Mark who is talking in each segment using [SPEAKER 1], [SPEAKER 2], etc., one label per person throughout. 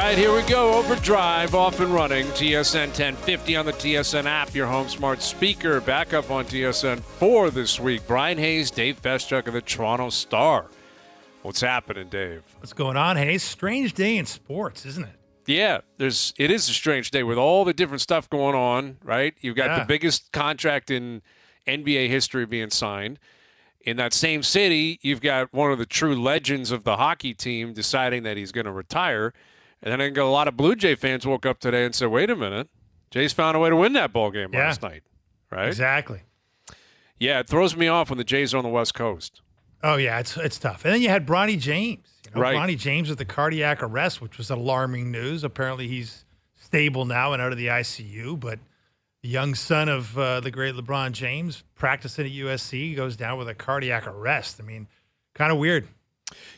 [SPEAKER 1] right, here we go. OverDrive off and running. TSN 1050 on the TSN app, your home smart speaker. Back up on TSN 4 this week. Bryan Hayes, Dave Feschuk of the Toronto Star. What's happening, Dave?
[SPEAKER 2] What's going on, Hayes? Strange day in sports, isn't it?
[SPEAKER 1] Yeah, it is a strange day with all the different stuff going on, right? You've got the biggest contract in NBA history being signed. In that same city, you've got one of the true legends of the hockey team deciding that he's going to retire. And then I think a lot of Blue Jay fans woke up today and said, wait a minute, Jays found a way to win that ball game last night, right?
[SPEAKER 2] Exactly.
[SPEAKER 1] Yeah, it throws me off when the Jays are on the West Coast.
[SPEAKER 2] Oh, yeah, it's tough. And then you had Bronny James.
[SPEAKER 1] Right.
[SPEAKER 2] Bronny James with the cardiac arrest, which was alarming news. Apparently he's stable now and out of the ICU, but the young son of the great LeBron James practicing at USC goes down with a cardiac arrest. I mean, kind of weird.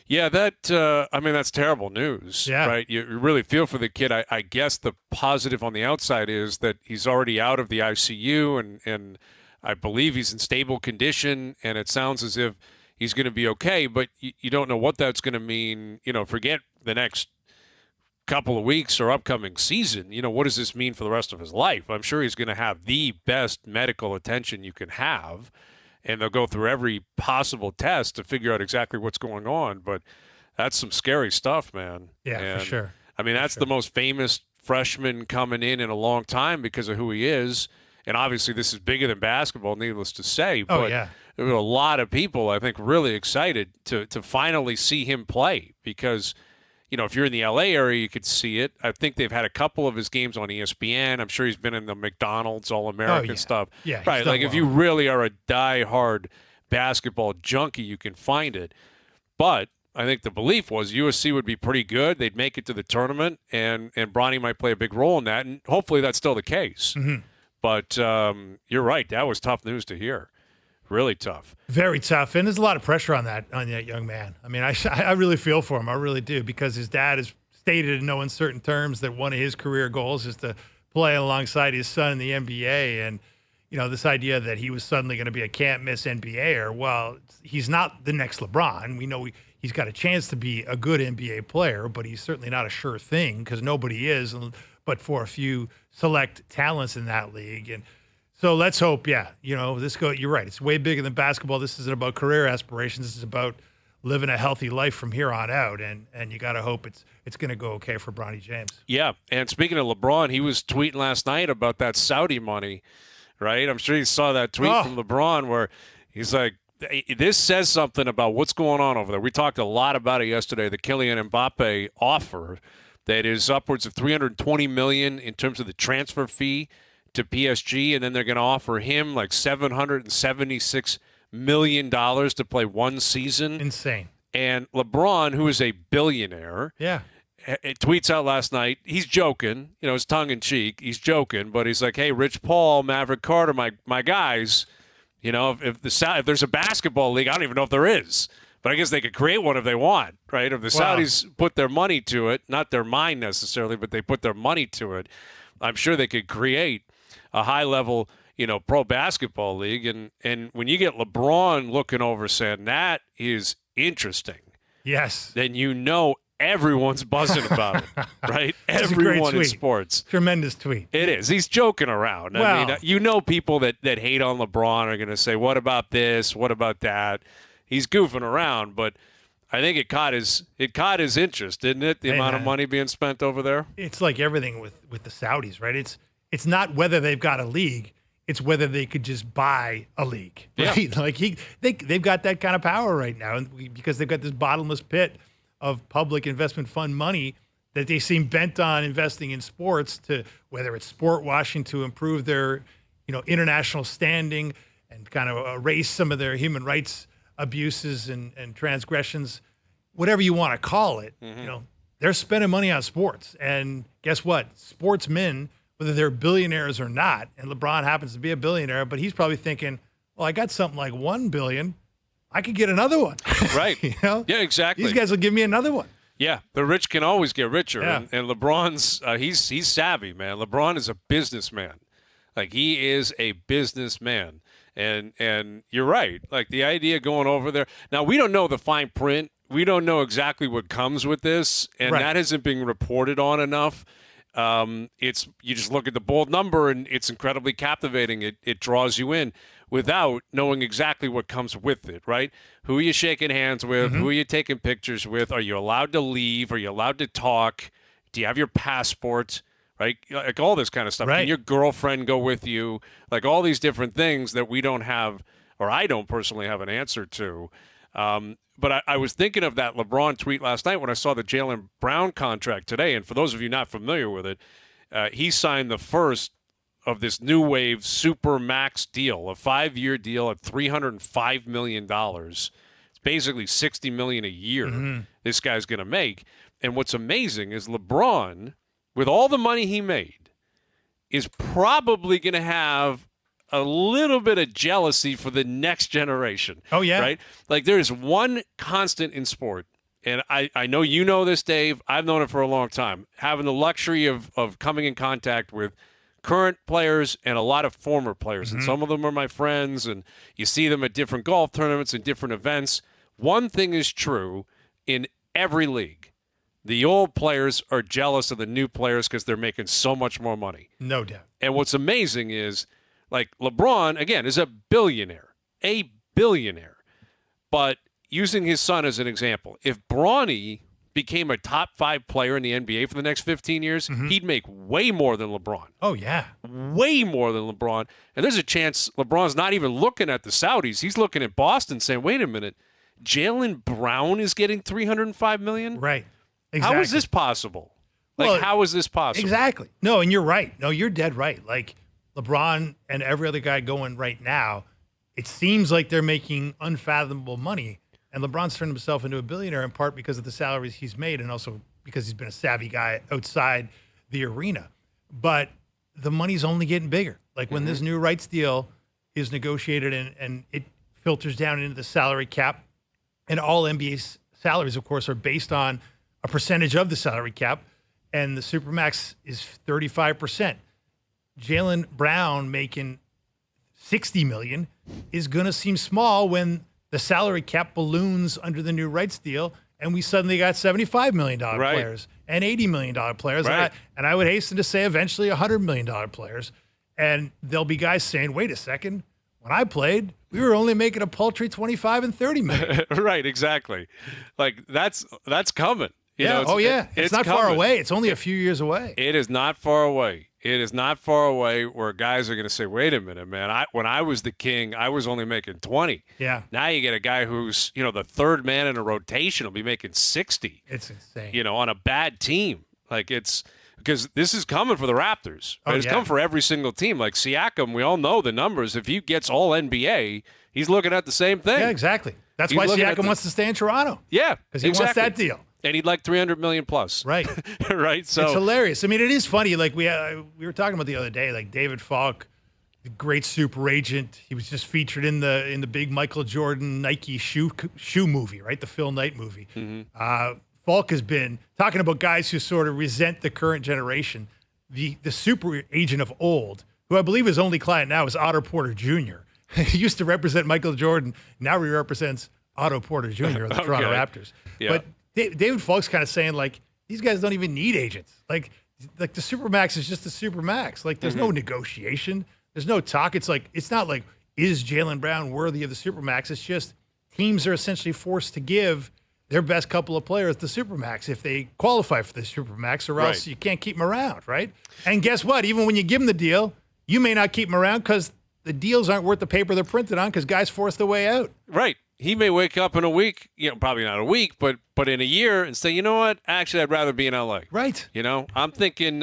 [SPEAKER 1] Yeah, that's terrible news, right? You really feel for the kid. I guess the positive on the outside is that he's already out of the ICU, and I believe he's in stable condition, and it sounds as if he's going to be okay, but you don't know what that's going to mean. Forget the next couple of weeks or upcoming season. What does this mean for the rest of his life? I'm sure he's going to have the best medical attention you can have, and they'll go through every possible test to figure out exactly what's going on. But that's some scary stuff, man.
[SPEAKER 2] Yeah, for sure.
[SPEAKER 1] I mean, that's the most famous freshman coming in a long time because of who he is. And obviously this is bigger than basketball, needless to say. But there were a lot of people, I think, really excited to finally see him play because, if you're in the L.A. area, you could see it. I think they've had a couple of his games on ESPN. I'm sure he's been in the McDonald's All-American stuff.
[SPEAKER 2] Yeah,
[SPEAKER 1] right. Like if you really are a die-hard basketball junkie, you can find it. But I think the belief was USC would be pretty good. They'd make it to the tournament, and Bronny might play a big role in that, and hopefully that's still the case.
[SPEAKER 2] Mm-hmm.
[SPEAKER 1] But you're right. That was tough news to hear. Really tough.
[SPEAKER 2] Very tough. And there's a lot of pressure on that young man. I mean, I really feel for him. I really do, because his dad has stated in no uncertain terms that one of his career goals is to play alongside his son in the NBA. And, this idea that he was suddenly going to be a can't-miss NBAer, well, he's not the next LeBron. We know he's got a chance to be a good NBA player, but he's certainly not a sure thing because nobody is, but for a few select talents in that league. And so let's hope, you're right. It's way bigger than basketball. This isn't about career aspirations. This is about living a healthy life from here on out. And you got to hope it's going to go okay for Bronny James. Yeah.
[SPEAKER 1] And speaking of LeBron, he was tweeting last night about that Saudi money, right? I'm sure you saw that tweet from LeBron where he's like, this says something about what's going on over there. We talked a lot about it yesterday, the Kylian Mbappe offer that is upwards of $320 million in terms of the transfer fee to PSG, and then they're going to offer him like $776 million to play one season.
[SPEAKER 2] Insane.
[SPEAKER 1] And LeBron, who is a billionaire, it tweets out last night. He's joking, it's tongue in cheek. He's joking, but he's like, "Hey, Rich Paul, Maverick Carter, my guys, if there's a basketball league, I don't even know if there is." But I guess they could create one if they want, right? If the Saudis put their money to it, not their mind necessarily, but they put their money to it, I'm sure they could create a high-level, pro basketball league. And when you get LeBron looking over saying that is interesting,
[SPEAKER 2] yes,
[SPEAKER 1] then everyone's buzzing about it, right? Everyone in sports.
[SPEAKER 2] Tremendous tweet.
[SPEAKER 1] It is. He's joking around.
[SPEAKER 2] Well,
[SPEAKER 1] I mean, people that hate on LeBron are going to say, what about this? What about that? He's goofing around, but I think it caught his interest, didn't it? The amount of money being spent over there.
[SPEAKER 2] It's like everything with the Saudis, right? It's not whether they've got a league; it's whether they could just buy a league. Right? Yeah. Like they've got that kind of power right now, and because they've got this bottomless pit of public investment fund money that they seem bent on investing in sports, to whether it's sport washing to improve their international standing and kind of erase some of their human rights abuses and transgressions, whatever you want to call it. They're spending money on sports, and guess what? Sportsmen, whether they're billionaires or not, and LeBron happens to be a billionaire, but he's probably thinking, well, I got something like $1 billion, I could get another one.
[SPEAKER 1] Right.
[SPEAKER 2] Yeah,
[SPEAKER 1] exactly.
[SPEAKER 2] These guys will give me another one.
[SPEAKER 1] Yeah, the rich can always get richer, and LeBron's he's savvy, man. LeBron is a businessman. Like, he is a businessman. And you're right. Like, the idea going over there. Now, we don't know the fine print we don't know exactly what comes with this, and that isn't being reported on enough. It's you just look at the bold number, and it's incredibly captivating. It draws you in without knowing exactly what comes with it, right? Who are you shaking hands with? Who are you taking pictures with? Are you allowed to leave? Are you allowed to talk? Do you have your passport? Right? Like all this kind of stuff. Can your girlfriend go with you? Like all these different things that we don't have, or I don't personally have an answer to. But I was thinking of that LeBron tweet last night when I saw the Jaylen Brown contract today. And for those of you not familiar with it, he signed the first of this new wave super max deal, a 5-year deal at $305 million. It's basically $60 million a year this guy's going to make. And what's amazing is LeBron, with all the money he made, is probably going to have a little bit of jealousy for the next generation.
[SPEAKER 2] Oh, yeah.
[SPEAKER 1] Right? Like there's one constant in sport, and I know you know this, Dave. I've known it for a long time. Having the luxury of coming in contact with current players and a lot of former players, and some of them are my friends, and you see them at different golf tournaments and different events. One thing is true in every league. The old players are jealous of the new players because they're making so much more money.
[SPEAKER 2] No doubt.
[SPEAKER 1] And what's amazing is, like, LeBron, again, is a billionaire. But using his son as an example, if Bronny became a top 5 player in the NBA for the next 15 years, he'd make way more than LeBron.
[SPEAKER 2] Oh, yeah.
[SPEAKER 1] Way more than LeBron. And there's a chance LeBron's not even looking at the Saudis. He's looking at Boston saying, wait a minute, Jaylen Brown is getting $305 million?
[SPEAKER 2] Right. Exactly.
[SPEAKER 1] How is this possible? How is this possible?
[SPEAKER 2] Exactly. No, and you're right. No, you're dead right. Like, LeBron and every other guy going right now, it seems like they're making unfathomable money. And LeBron's turned himself into a billionaire in part because of the salaries he's made and also because he's been a savvy guy outside the arena. But the money's only getting bigger. Like when this new rights deal is negotiated and it filters down into the salary cap, and all NBA salaries, of course, are based on a percentage of the salary cap, and the Supermax is 35%. Jaylen Brown making $60 million is going to seem small when the salary cap balloons under the new rights deal, and we suddenly got $75 million players and $80 million players.
[SPEAKER 1] Right.
[SPEAKER 2] And I would hasten to say eventually $100 million players. And there'll be guys saying, wait a second, when I played, we were only making a paltry 25 and 30 million.
[SPEAKER 1] Right, exactly. Like that's coming. You know,
[SPEAKER 2] it's not
[SPEAKER 1] coming.
[SPEAKER 2] Far away. It's only a few years away.
[SPEAKER 1] It is not far away. It is not far away where guys are going to say, wait a minute, man, when I was the king, I was only making 20.
[SPEAKER 2] Yeah.
[SPEAKER 1] Now you get a guy who's, the third man in a rotation will be making 60.
[SPEAKER 2] It's insane.
[SPEAKER 1] On a bad team. Like it's because this is coming for the Raptors. Right? It's come for every single team. Like Siakam, we all know the numbers. If he gets all NBA, he's looking at the same thing.
[SPEAKER 2] Yeah, exactly. That's why Siakam wants to stay in Toronto.
[SPEAKER 1] Yeah,
[SPEAKER 2] because he wants that deal.
[SPEAKER 1] And he'd like $300 million plus.
[SPEAKER 2] Right.
[SPEAKER 1] Right. So
[SPEAKER 2] it's hilarious. I mean, it is funny. Like we were talking about the other day, like David Falk, the great super agent. He was just featured in the big Michael Jordan Nike shoe movie, right? The Phil Knight movie. Falk has been talking about guys who sort of resent the current generation. The super agent of old, who I believe his only client now is Otto Porter Jr. He used to represent Michael Jordan. Now he represents Otto Porter Jr. of the Toronto Raptors.
[SPEAKER 1] Yeah.
[SPEAKER 2] But David Falk's kind of saying, like, these guys don't even need agents. Like the Supermax is just a Supermax. Like, there's no negotiation. There's no talk. It's not like, is Jaylen Brown worthy of the Supermax? It's just teams are essentially forced to give their best couple of players the Supermax if they qualify for the Supermax, or else you can't keep them around, right? And guess what? Even when you give them the deal, you may not keep them around because the deals aren't worth the paper they're printed on because guys force their way out.
[SPEAKER 1] Right. He may wake up in a week, probably not a week, but in a year and say, you know what? Actually, I'd rather be in LA.
[SPEAKER 2] Right.
[SPEAKER 1] I'm thinking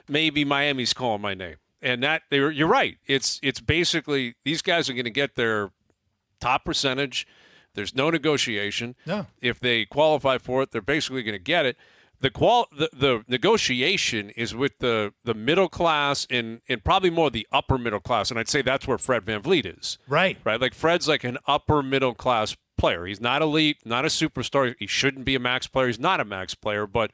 [SPEAKER 1] maybe Miami's calling my name. And you're right. It's basically these guys are going to get their top percentage. There's no negotiation.
[SPEAKER 2] No.
[SPEAKER 1] If they qualify for it, they're basically going to get it. The negotiation is with the middle class and probably more the upper middle class, and I'd say that's where Fred VanVleet is.
[SPEAKER 2] Right.
[SPEAKER 1] Like Fred's like an upper middle class player. He's not elite, not a superstar. He shouldn't be a max player. He's not a max player, but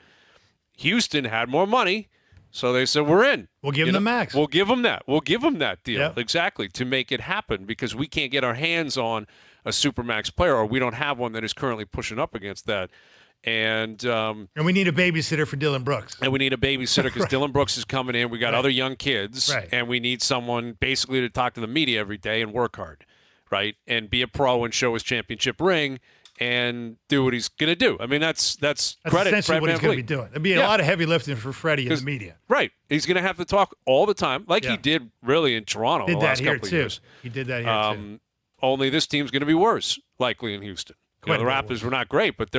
[SPEAKER 1] Houston had more money, so they said, we're in.
[SPEAKER 2] We'll give him the max.
[SPEAKER 1] We'll give him that. We'll give him that deal.
[SPEAKER 2] Yep.
[SPEAKER 1] Exactly, to make it happen because we can't get our hands on a supermax player, or we don't have one that is currently pushing up against that. And
[SPEAKER 2] we need a babysitter for Dylan Brooks.
[SPEAKER 1] And we need a babysitter because
[SPEAKER 2] right.
[SPEAKER 1] Dylan Brooks is coming in. We got other young kids, and we need someone basically to talk to the media every day and work hard, right? And be a pro and show his championship ring and do what he's going to do. I mean, that's credit
[SPEAKER 2] essentially what he's going to be doing. There'll be a lot of heavy lifting for Freddie in the media.
[SPEAKER 1] Right. He's going to have to talk all the time, like he did really in Toronto the last couple of years.
[SPEAKER 2] He did that here, too.
[SPEAKER 1] Only this team's going to be worse, likely, in Houston. The Raptors were not great, but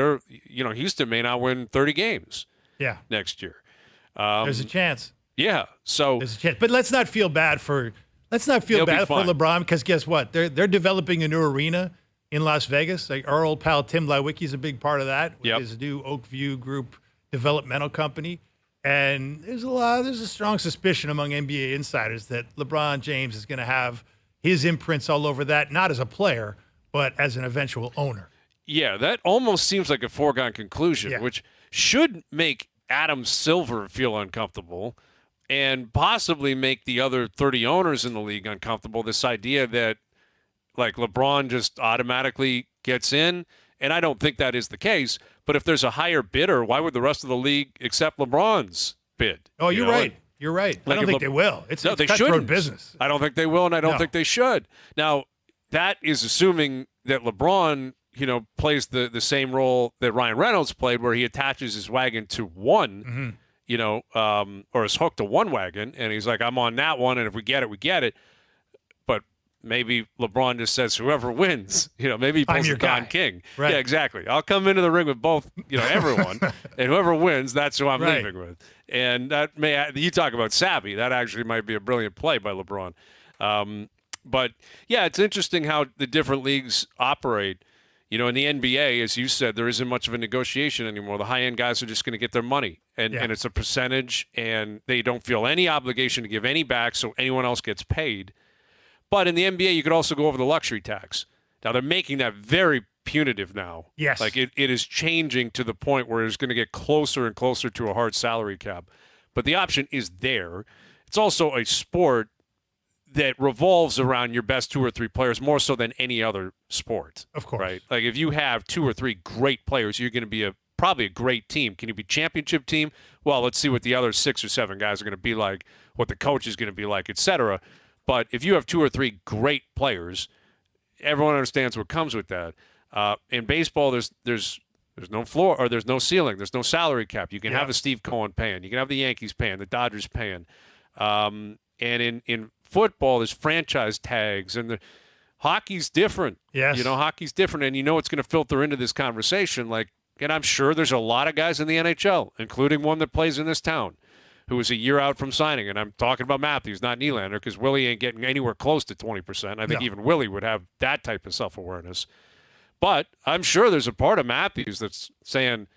[SPEAKER 1] Houston may not win 30 games next year.
[SPEAKER 2] There's a chance.
[SPEAKER 1] Yeah. So
[SPEAKER 2] there's a chance. But let's not feel bad for LeBron, because guess what? They're developing a new arena in Las Vegas. Like our old pal Tim Lewicki's a big part of that with his new Oakview Group developmental company. And there's a strong suspicion among NBA insiders that LeBron James is going to have his imprints all over that, not as a player, but as an eventual owner.
[SPEAKER 1] Yeah, that almost seems like a foregone conclusion, which should make Adam Silver feel uncomfortable and possibly make the other 30 owners in the league uncomfortable. This idea that, like, LeBron just automatically gets in, and I don't think that is the case. But if there's a higher bidder, why would the rest of the league accept LeBron's bid?
[SPEAKER 2] Oh, you're right. You're right. I don't think they will. It's cutthroat business.
[SPEAKER 1] I don't think they will, and I don't think they should. Now, that is assuming that LeBron plays the same role that Ryan Reynolds played, where he attaches his wagon to one, or is hooked to one wagon, and he's like, I'm on that one, and if we get it, we get it. But maybe LeBron just says, whoever wins, maybe he pulls a Don King.
[SPEAKER 2] Right.
[SPEAKER 1] Yeah, exactly. I'll come into the ring with both, everyone, and whoever wins, that's who I'm leaving with. And that you talk about savvy, that actually might be a brilliant play by LeBron. But, yeah, it's interesting how the different leagues operate. In the NBA, as you said, there isn't much of a negotiation anymore. The high-end guys are just going to get their money, and it's a percentage, and they don't feel any obligation to give any back, so anyone else gets paid. But in the NBA, you could also go over the luxury tax. Now, they're making that very punitive now.
[SPEAKER 2] Yes.
[SPEAKER 1] Like, it is changing to the point where it's going to get closer and closer to a hard salary cap. But the option is there. It's also a sport that revolves around your best 2 or 3 players more so than any other sport.
[SPEAKER 2] Of course.
[SPEAKER 1] Right? Like, if you have 2 or 3 great players, you're going to be probably a great team. Can you be championship team? Well, let's see what the other 6 or 7 guys are going to be like, what the coach is going to be like, etc. But if you have 2 or 3 great players, everyone understands what comes with that. In baseball, there's no floor, or there's no ceiling. There's no salary cap. You can have a Steve Cohen paying. You can have the Yankees paying, the Dodgers paying. And in football, there's franchise tags, and the hockey's different.
[SPEAKER 2] Yes.
[SPEAKER 1] Hockey's different, and it's going to filter into this conversation. And I'm sure there's a lot of guys in the NHL, including one that plays in this town, who is a year out from signing. And I'm talking about Matthews, not Nylander, because Willie ain't getting anywhere close to 20%. I think even Willie would have that type of self-awareness. But I'm sure there's a part of Matthews that's saying,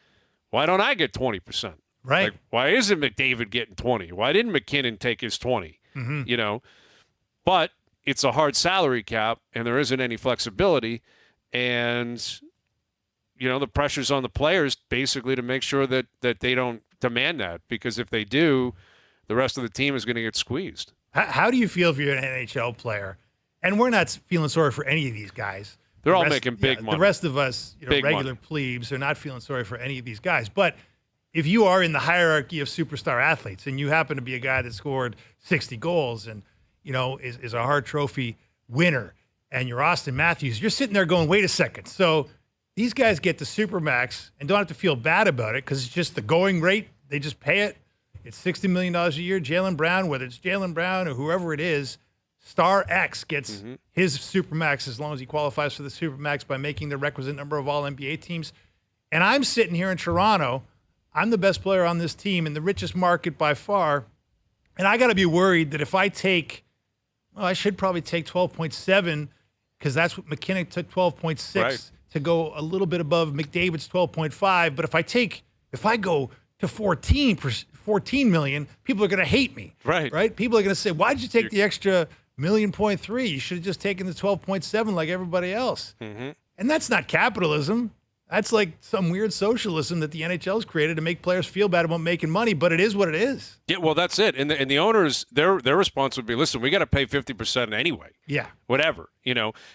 [SPEAKER 1] why don't I get 20%?
[SPEAKER 2] Right.
[SPEAKER 1] Like, why isn't McDavid getting 20? Why didn't McKinnon take his 20? But it's a hard salary cap, and there isn't any flexibility. And, the pressure's on the players basically to make sure that they don't demand that, because if they do, the rest of the team is going to get squeezed.
[SPEAKER 2] How do you feel if you're an NHL player? And we're not feeling sorry for any of these guys.
[SPEAKER 1] They're all making big money.
[SPEAKER 2] The rest of us, regular plebes, are not feeling sorry for any of these guys. But if you are in the hierarchy of superstar athletes and you happen to be a guy that scored 60 goals and, is a Hart Trophy winner, and you're Austin Matthews, you're sitting there going, wait a second. So these guys get the Supermax and don't have to feel bad about it because it's just the going rate. They just pay it. It's $60 million a year. Jaylen Brown, whether it's Jaylen Brown or whoever it is, Star X gets his Supermax as long as he qualifies for the Supermax by making the requisite number of All-NBA teams. And I'm sitting here in Toronto. I'm the best player on this team in the richest market by far. And I got to be worried that if I take, I should probably take 12.7 because that's what McKinnon took 12.6 to go a little bit above McDavid's 12.5. But if I go to 14 million, people are going to hate me. Right? People are going to say, why did you take the extra $1.3 million? You should have just taken the 12.7 like everybody else. And that's not capitalism. That's like some weird socialism that the NHL's created to make players feel bad about making money, but it is what it is.
[SPEAKER 1] Yeah, well, that's it. And the owners, their response would be, listen, we got to pay 50% anyway.
[SPEAKER 2] Yeah.
[SPEAKER 1] Whatever,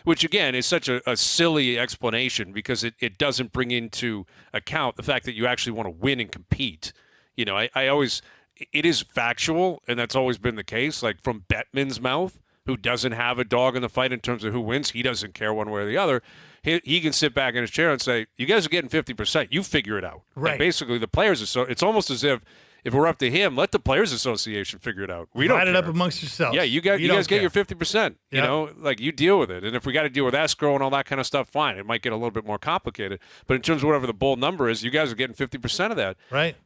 [SPEAKER 1] which, again, is such a silly explanation because it doesn't bring into account the fact that you actually want to win and compete. I always – it is factual, and that's always been the case, like from Bettman's mouth, who doesn't have a dog in the fight in terms of who wins. He doesn't care one way or the other. He can sit back in his chair and say, you guys are getting 50%. You figure it out.
[SPEAKER 2] Right.
[SPEAKER 1] And basically, the players it's almost as if we're up to him, let the Players Association figure it out. We don't
[SPEAKER 2] Divide it
[SPEAKER 1] care.
[SPEAKER 2] up amongst yourselves.
[SPEAKER 1] Yeah, you guys get your 50%. Like you deal with it. And if we got to deal with escrow and all that kind of stuff, fine. It might get a little bit more complicated. But in terms of whatever the bold number is, you guys are getting 50% of that.
[SPEAKER 2] Right.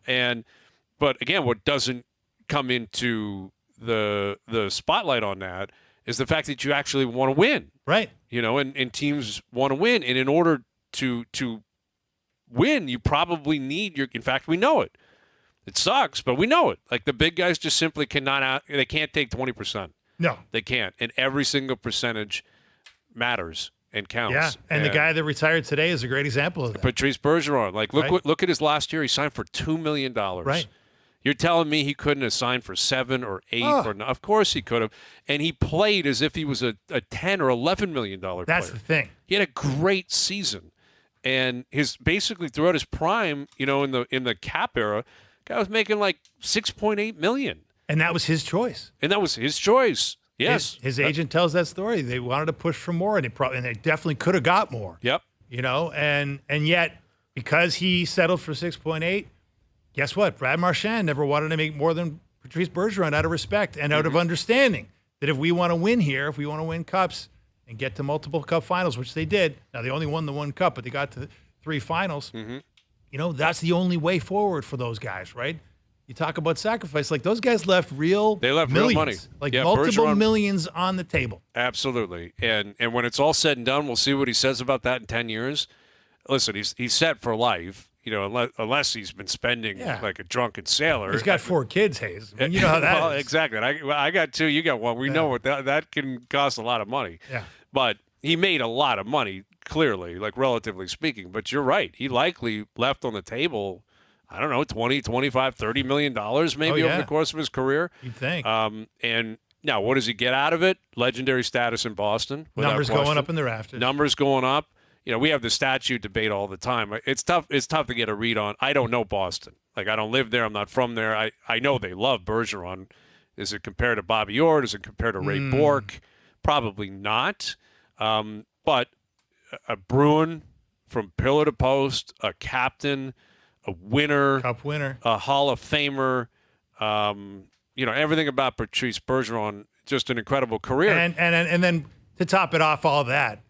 [SPEAKER 1] But again, what doesn't come into the spotlight on that is the fact that you actually want to win.
[SPEAKER 2] Right.
[SPEAKER 1] And teams want to win. And in order to win, you probably need in fact, we know it. It sucks, but we know it. Like the big guys just simply they can't take 20%.
[SPEAKER 2] No.
[SPEAKER 1] They can't. And every single percentage matters and counts.
[SPEAKER 2] Yeah. And the guy that retired today is a great example of that.
[SPEAKER 1] Patrice Bergeron. Like look at his last year. He signed for $2 million.
[SPEAKER 2] Right.
[SPEAKER 1] You're telling me he couldn't have signed for 7 or 8 or no? Of course he could have. And he played as if he was a $10 or $11 million player.
[SPEAKER 2] That's the thing.
[SPEAKER 1] He had a great season. And basically throughout his prime, in the cap era, guy was making like $6.8 million.
[SPEAKER 2] And that was his choice.
[SPEAKER 1] Yes.
[SPEAKER 2] His agent tells that story. They wanted to push for more, and they definitely could have got more.
[SPEAKER 1] Yep.
[SPEAKER 2] And yet because he settled for 6.8, guess what? Brad Marchand never wanted to make more than Patrice Bergeron out of respect and out of understanding that if we want to win here, if we want to win cups and get to multiple cup finals, which they did. Now, they only won the one cup, but they got to the 3 finals. That's the only way forward for those guys, right? You talk about sacrifice. Like, those guys left millions,
[SPEAKER 1] real money.
[SPEAKER 2] Like, multiple millions on the table.
[SPEAKER 1] Absolutely. And when it's all said and done, we'll see what he says about that in 10 years. Listen, he's set for life. Unless he's been spending like a drunken sailor.
[SPEAKER 2] He's got 4 kids, Hayes. I mean, you know how that is.
[SPEAKER 1] Exactly. I got 2. You got 1. We know what that can cost a lot of money.
[SPEAKER 2] Yeah.
[SPEAKER 1] But he made a lot of money, clearly, like relatively speaking. But you're right. He likely left on the table, I don't know, $20, $25, $30 million maybe over the course of his career.
[SPEAKER 2] You'd think.
[SPEAKER 1] And now, what does he get out of it? Legendary status in Boston.
[SPEAKER 2] Numbers going up in the rafters.
[SPEAKER 1] Numbers going up. We have the statute debate all the time. It's tough. It's tough to get a read on. I don't know Boston. Like, I don't live there. I'm not from there. I know they love Bergeron. Is it compared to Bobby Orr? Is it compared to Ray Bourque? Probably not. But a Bruin from pillar to post, a captain, a winner,
[SPEAKER 2] Cup winner,
[SPEAKER 1] a Hall of Famer. Everything about Patrice Bergeron, just an incredible career.
[SPEAKER 2] And then to top it off, all that,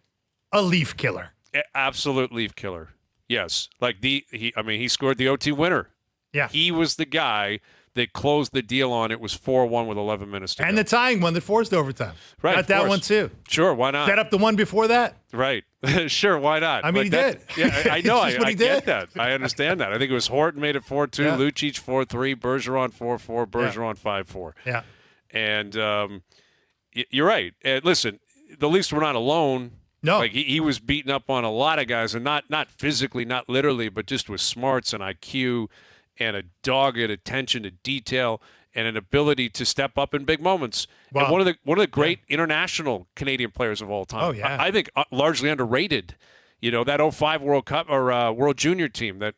[SPEAKER 2] a Leaf killer.
[SPEAKER 1] Absolute Leaf killer. Yes. Like he scored the OT winner.
[SPEAKER 2] Yeah.
[SPEAKER 1] He was the guy that closed the deal on it. Was 4-1 with 11 minutes to go.
[SPEAKER 2] And the tying one that forced overtime.
[SPEAKER 1] Right.
[SPEAKER 2] Got that one too.
[SPEAKER 1] Sure, why not?
[SPEAKER 2] Set up the one before that.
[SPEAKER 1] Right. Sure, why not?
[SPEAKER 2] I mean, he did.
[SPEAKER 1] Yeah, I know.
[SPEAKER 2] It's just what he
[SPEAKER 1] get
[SPEAKER 2] did.
[SPEAKER 1] that. I understand that. I think it was Horton made it 4-2,
[SPEAKER 2] Yeah.
[SPEAKER 1] Lucic 4-3, Bergeron 4-4, Bergeron 5-4.
[SPEAKER 2] Yeah.
[SPEAKER 1] And you're right. And listen, the Leafs were not alone.
[SPEAKER 2] No.
[SPEAKER 1] Like he was beating up on a lot of guys, and not physically, not literally, but just with smarts and IQ and a dogged attention to detail and an ability to step up in big moments.
[SPEAKER 2] Wow.
[SPEAKER 1] And one of the great international Canadian players of all time.
[SPEAKER 2] Oh, yeah.
[SPEAKER 1] I think largely underrated. That 05 World Cup or World Junior team that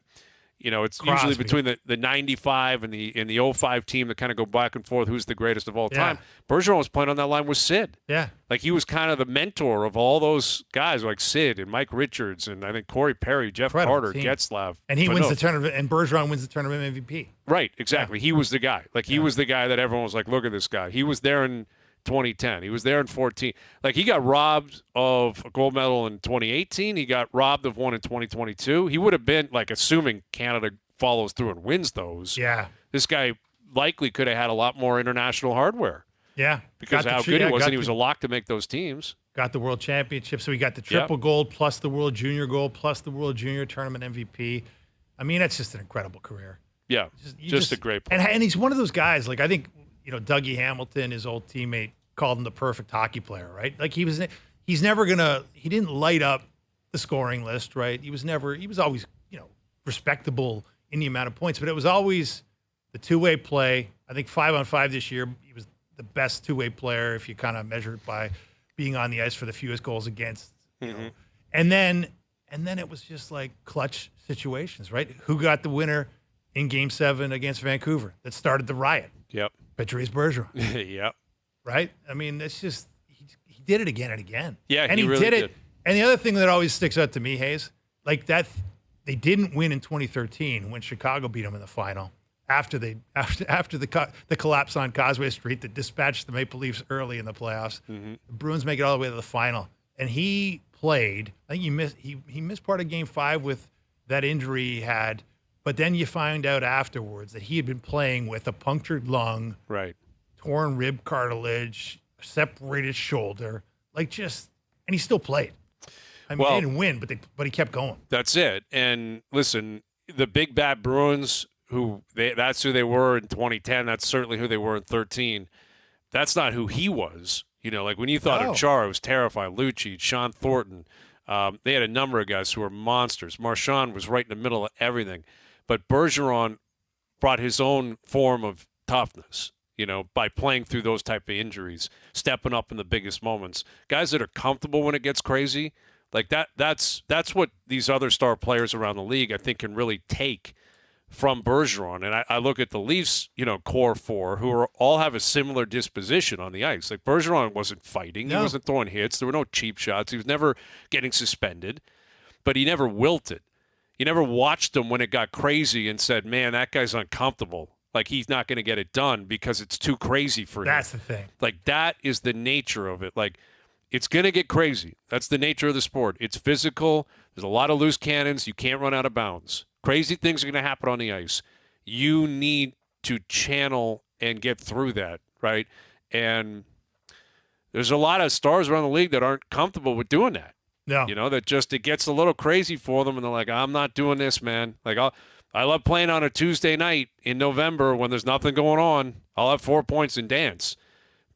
[SPEAKER 1] it's
[SPEAKER 2] Crosby.
[SPEAKER 1] usually between the 95 and the 05 team that kind of go back and forth who's the greatest of all time. Bergeron was playing on that line with Sid.
[SPEAKER 2] Yeah.
[SPEAKER 1] Like he was kind of the mentor of all those guys like Sid and Mike Richards and I think Corey Perry, Jeff Carter, Getzlav.
[SPEAKER 2] And he wins the tournament, and Bergeron wins the tournament MVP.
[SPEAKER 1] Right, exactly. Yeah. He was the guy. Like he was the guy that everyone was like, look at this guy. He was there in 2010. He was there in 2014. Like he got robbed of a gold medal in 2018. He got robbed of one in 2022. He would have been like, assuming Canada follows through and wins those.
[SPEAKER 2] Yeah.
[SPEAKER 1] This guy likely could have had a lot more international hardware.
[SPEAKER 2] Yeah.
[SPEAKER 1] Because of how good he was, and he was a lock to make those teams.
[SPEAKER 2] Got the World Championship, so he got the triple gold plus the World Junior gold plus the World Junior Tournament MVP. I mean, that's just an incredible career.
[SPEAKER 1] Yeah, just a great player.
[SPEAKER 2] And he's one of those guys, like I think, Dougie Hamilton, his old teammate, called him the perfect hockey player, right? Like he didn't light up the scoring list, right? He was always, respectable in the amount of points, but it was always the two-way play. I think 5-on-5 this year, he was the best two-way player if you kind of measure it by being on the ice for the fewest goals against. And then it was just like clutch situations, right? Who got the winner in Game 7 against Vancouver that started the riot?
[SPEAKER 1] Yep.
[SPEAKER 2] Patrice Bergeron.
[SPEAKER 1] Yep.
[SPEAKER 2] Right? I mean, it's just he did it again and again.
[SPEAKER 1] Yeah,
[SPEAKER 2] and
[SPEAKER 1] he really did.
[SPEAKER 2] And the other thing that always sticks out to me, Hayes, like that they didn't win in 2013 when Chicago beat them in the final after the collapse on Causeway Street that dispatched the Maple Leafs early in the playoffs. The Bruins make it all the way to the final, and he played. I think he missed part of Game 5 with that injury he had, but then you find out afterwards that he had been playing with a punctured lung,
[SPEAKER 1] right,
[SPEAKER 2] torn rib cartilage, separated shoulder, and he still played. I mean, they didn't win, but he kept going.
[SPEAKER 1] That's it. And listen, the big bad Bruins, that's who they were in 2010. That's certainly who they were in 13. That's not who he was. Like when you thought of Chara, it was terrifying. Lucci, Sean Thornton. They had a number of guys who were monsters. Marchand was right in the middle of everything. But Bergeron brought his own form of toughness, by playing through those type of injuries, stepping up in the biggest moments. Guys that are comfortable when it gets crazy, like that's what these other star players around the league, I think, can really take from Bergeron. And I look at the Leafs, core four, who all have a similar disposition on the ice. Like Bergeron wasn't fighting. No. He wasn't throwing hits. There were no cheap shots. He was never getting suspended, but he never wilted. You never watched him when it got crazy and said, man, that guy's uncomfortable. Like, he's not going to get it done because it's too crazy for him.
[SPEAKER 2] That's the thing.
[SPEAKER 1] Like, that is the nature of it. Like, it's going to get crazy. That's the nature of the sport. It's physical. There's a lot of loose cannons. You can't run out of bounds. Crazy things are going to happen on the ice. You need to channel and get through that, right? And there's a lot of stars around the league that aren't comfortable with doing that.
[SPEAKER 2] No.
[SPEAKER 1] It gets a little crazy for them, and they're like, I'm not doing this, man. Like, I love playing on a Tuesday night in November when there's nothing going on. I'll have 4 points and dance.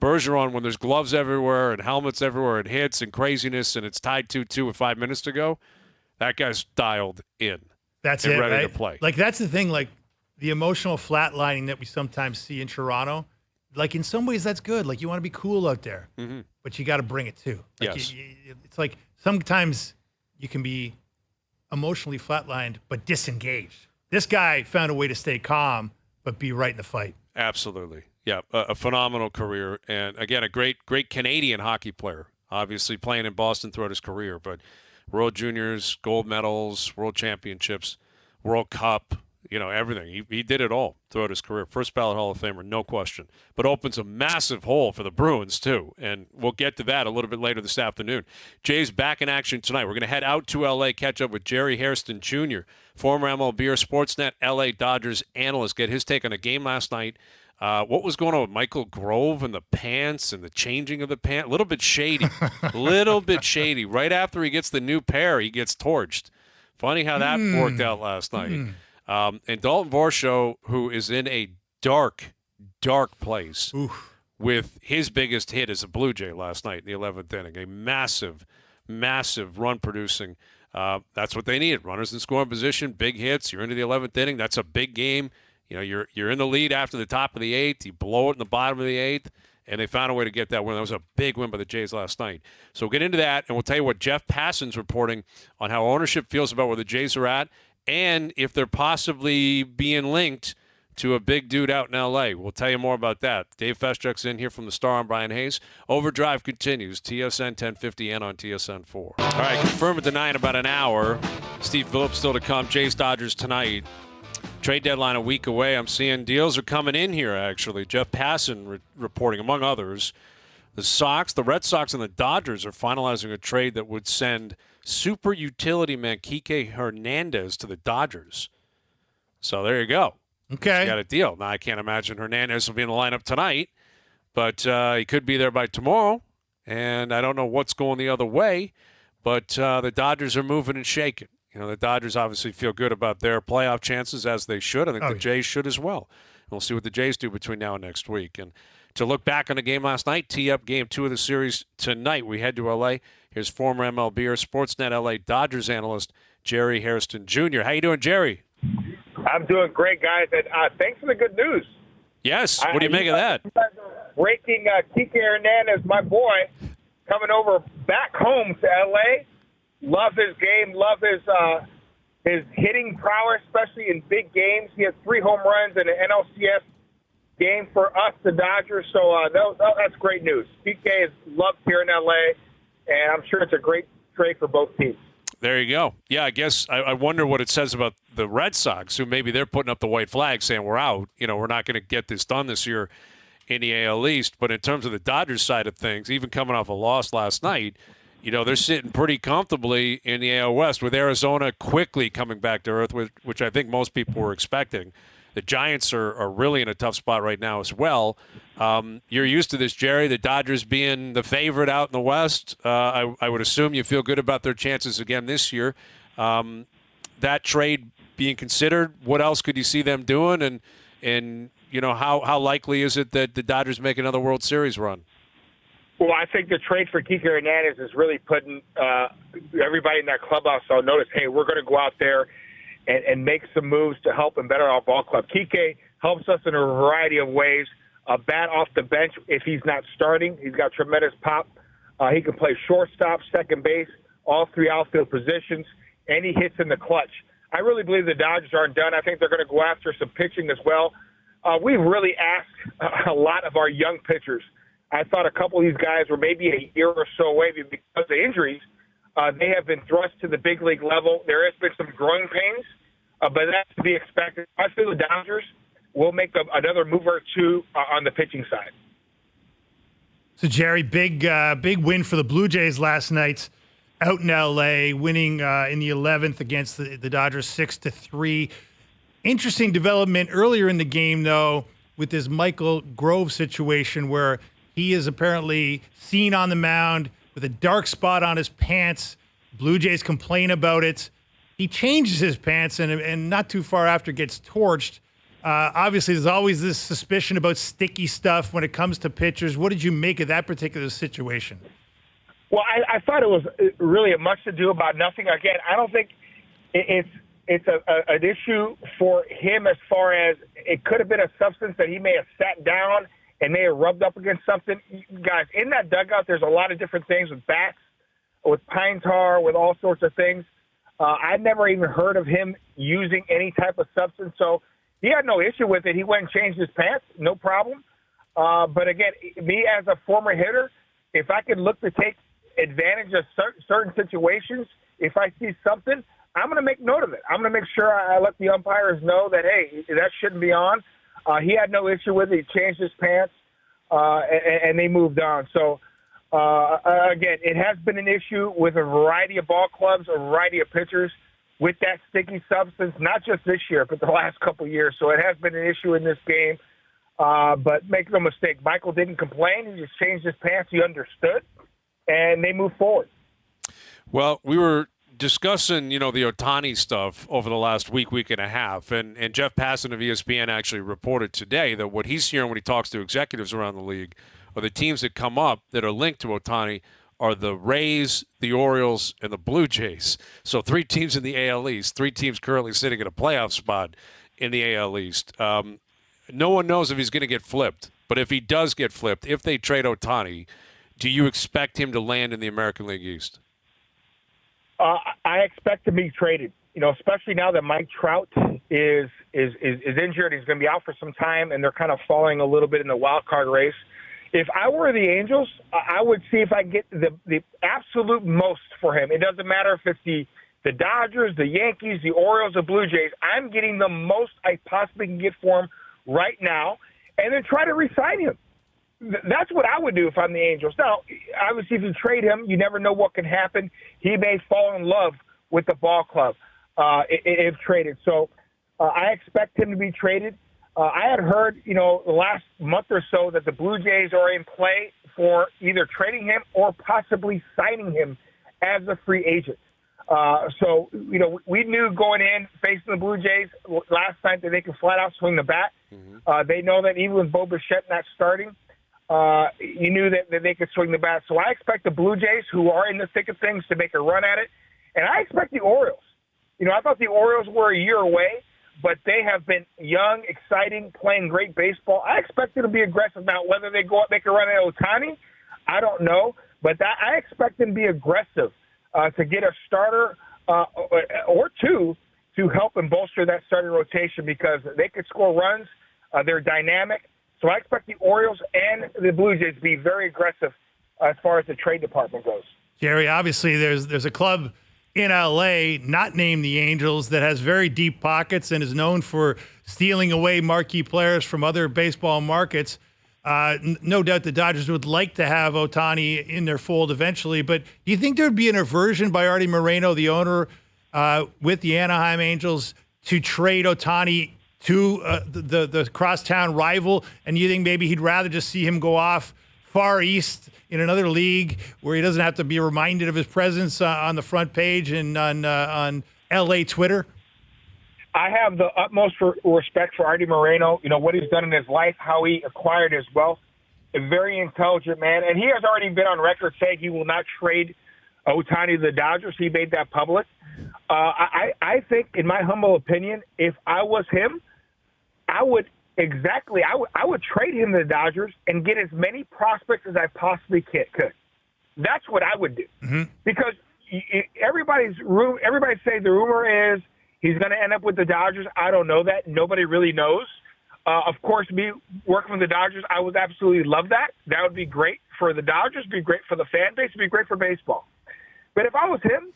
[SPEAKER 1] Bergeron, when there's gloves everywhere and helmets everywhere and hits and craziness and it's tied 2-2 with 5 minutes to go, that guy's dialed in.
[SPEAKER 2] That's
[SPEAKER 1] and
[SPEAKER 2] it,
[SPEAKER 1] ready
[SPEAKER 2] right?
[SPEAKER 1] to play.
[SPEAKER 2] Like, that's the thing, like, the emotional flatlining that we sometimes see in Toronto, like, in some ways that's good. Like, you want to be cool out there, but you got to bring it too. Like,
[SPEAKER 1] yes.
[SPEAKER 2] It's like sometimes you can be emotionally flatlined but disengaged. This guy found a way to stay calm but be right in the fight.
[SPEAKER 1] Absolutely. Yeah, a phenomenal career. And, again, a great Canadian hockey player, obviously playing in Boston throughout his career. But World Juniors, gold medals, World Championships, World Cup, everything. He did it all throughout his career. First ballot Hall of Famer, no question. But opens a massive hole for the Bruins, too. And we'll get to that a little bit later this afternoon. Jay's back in action tonight. We're going to head out to L.A., catch up with Jerry Hairston Jr., former MLBer Sportsnet L.A. Dodgers analyst, get his take on a game last night. What was going on with Michael Grove and the pants and the changing of the pants? A little bit shady. Right after he gets the new pair, he gets torched. Funny how that worked out last night. And Dalton Varsho, who is in a dark place with his biggest hit as a Blue Jay last night in the 11th inning. A massive run-producing. That's what they needed. Runners in scoring position, big hits. You're into the 11th inning. That's a big game. You're in the lead after the top of the 8th. You blow it in the bottom of the 8th, and they found a way to get that win. That was a big win by the Jays last night. So we'll get into that, and we'll tell you what Jeff Passan's reporting on how ownership feels about where the Jays are at and if they're possibly being linked to a big dude out in L.A. We'll tell you more about that. Dave Feschuk's in here from the Star. I'm Bryan Hayes. OverDrive continues, TSN 1050 and on TSN 4. All right, confirm it tonight in about an hour. Steve Phillips still to come. Jays Dodgers tonight. Trade deadline a week away. I'm seeing deals are coming in here, actually. Jeff Passan reporting, among others. The Red Sox, and the Dodgers are finalizing a trade that would send super utility man Kike Hernandez to the Dodgers. So there you go.
[SPEAKER 2] Okay.
[SPEAKER 1] You got a deal. Now, I can't imagine Hernandez will be in the lineup tonight, but he could be there by tomorrow. And I don't know what's going the other way, but the Dodgers are moving and shaking. The Dodgers obviously feel good about their playoff chances, as they should. I think the Jays should as well. We'll see what the Jays do between now and next week. And to look back on the game last night, tee up Game 2 of the series tonight. We head to L.A. Here's former MLBer Sportsnet LA Dodgers analyst Jerry Hairston Jr. How you doing, Jerry?
[SPEAKER 3] I'm doing great, guys, and thanks for the good news.
[SPEAKER 1] Yes. What do you make of that?
[SPEAKER 3] Breaking Kike Hernandez, my boy, coming over back home to L.A. Love his game. Love his hitting prowess, especially in big games. He has 3 home runs in an NLCS game for us, the Dodgers. So that's great news. Kike is loved here in L.A., and I'm sure it's a great trade for both teams.
[SPEAKER 1] There you go. Yeah, I guess I wonder what it says about the Red Sox, who maybe they're putting up the white flag saying we're out. We're not going to get this done this year in the AL East. But in terms of the Dodgers side of things, even coming off a loss last night, they're sitting pretty comfortably in the AL West with Arizona quickly coming back to earth, which I think most people were expecting. The Giants are really in a tough spot right now as well. You're used to this, Jerry, the Dodgers being the favorite out in the West. I would assume you feel good about their chances again this year. That trade being considered, what else could you see them doing? And how likely is it that the Dodgers make another World Series run?
[SPEAKER 3] Well, I think the trade for Kike Hernandez is really putting everybody in that clubhouse on notice, hey, we're going to go out there and make some moves to help and better our ball club. Kike helps us in a variety of ways. A bat off the bench if he's not starting. He's got tremendous pop. He can play shortstop, second base, all 3 outfield positions, and he hits in the clutch. I really believe the Dodgers aren't done. I think they're going to go after some pitching as well. We've really asked a lot of our young pitchers. I thought a couple of these guys were maybe a year or so away because of injuries. They have been thrust to the big league level. There has been some growing pains, but that's to be expected. I feel the Dodgers will make another move or two on the pitching side.
[SPEAKER 2] So, Jerry, big win for the Blue Jays last night out in L.A., winning in the 11th against the Dodgers 6-3. Interesting development earlier in the game, though, with this Michael Grove situation where he is apparently seen on the mound with a dark spot on his pants. Blue Jays complain about it. He changes his pants and not too far after gets torched. Obviously, there's always this suspicion about sticky stuff when it comes to pitchers. What did you make of that particular situation?
[SPEAKER 3] Well, I thought it was really a much ado about nothing. Again, I don't think it's an issue for him as far as it could have been a substance that he may have sat down and may have rubbed up against something. Guys, in that dugout, there's a lot of different things with bats, with pine tar, with all sorts of things. I've never even heard of him using any type of substance. So he had no issue with it. He went and changed his pants, no problem. But again, me as a former hitter, if I could look to take advantage of certain situations, if I see something, I'm going to make note of it. I'm going to make sure I let the umpires know that, hey, that shouldn't be on. He had no issue with it. He changed his pants, and they moved on. So, again, it has been an issue with a variety of ball clubs, a variety of pitchers with that sticky substance, not just this year, but the last couple of years. So it has been an issue in this game. But make no mistake, Michael didn't complain. He just changed his pants. He understood, and they moved forward.
[SPEAKER 1] Well, we were discussing, the Ohtani stuff over the last week and a half, and Jeff Passan of ESPN actually reported today that what he's hearing when he talks to executives around the league are the teams that come up that are linked to Ohtani are the Rays, the Orioles, and the Blue Jays. So 3 teams in the AL East, 3 teams currently sitting in a playoff spot in the AL East. No one knows if he's going to get flipped, but if he does get flipped, if they trade Ohtani, do you expect him to land in the American League East?
[SPEAKER 3] I expect to be traded, especially now that Mike Trout is injured. He's going to be out for some time, and they're kind of falling a little bit in the wild card race. If I were the Angels, I would see if I get the absolute most for him. It doesn't matter if it's the Dodgers, the Yankees, the Orioles, the Blue Jays. I'm getting the most I possibly can get for him right now, and then try to re-sign him. That's what I would do if I'm the Angels. Now, obviously, if you trade him, you never know what can happen. He may fall in love with the ball club if traded. So I expect him to be traded. I had heard, the last month or so that the Blue Jays are in play for either trading him or possibly signing him as a free agent. So, we knew going in facing the Blue Jays last night that they could flat out swing the bat. They know that even with Bo Bichette not starting, you knew that they could swing the bat. So I expect the Blue Jays, who are in the thick of things, to make a run at it. And I expect the Orioles. I thought the Orioles were a year away, but they have been young, exciting, playing great baseball. I expect them to be aggressive. Now, whether they go up, make a run at Ohtani, I don't know. But I expect them to be aggressive to get a starter or two to help and bolster that starting rotation because they could score runs. They're dynamic. So I expect the Orioles and the Blue Jays to be very aggressive as far as the trade department goes.
[SPEAKER 2] Jerry, obviously there's a club in L.A., not named the Angels, that has very deep pockets and is known for stealing away marquee players from other baseball markets. No doubt the Dodgers would like to have Ohtani in their fold eventually, but do you think there would be an aversion by Artie Moreno, the owner, with the Anaheim Angels to trade Ohtani to the crosstown rival? And you think maybe he'd rather just see him go off far east in another league where he doesn't have to be reminded of his presence on the front page and on LA Twitter?
[SPEAKER 3] I have the utmost respect for Artie Moreno, what he's done in his life, how he acquired his wealth. A very intelligent man. And he has already been on record saying he will not trade Ohtani to the Dodgers. He made that public. I think, in my humble opinion, if I was him, I would trade him to the Dodgers and get as many prospects as I possibly could. That's what I would do. Because everybody's saying the rumor is he's going to end up with the Dodgers. I don't know that. Nobody really knows. Of course, me working with the Dodgers, I would absolutely love that. That would be great for the Dodgers, be great for the fan base, be great for baseball. But if I was him,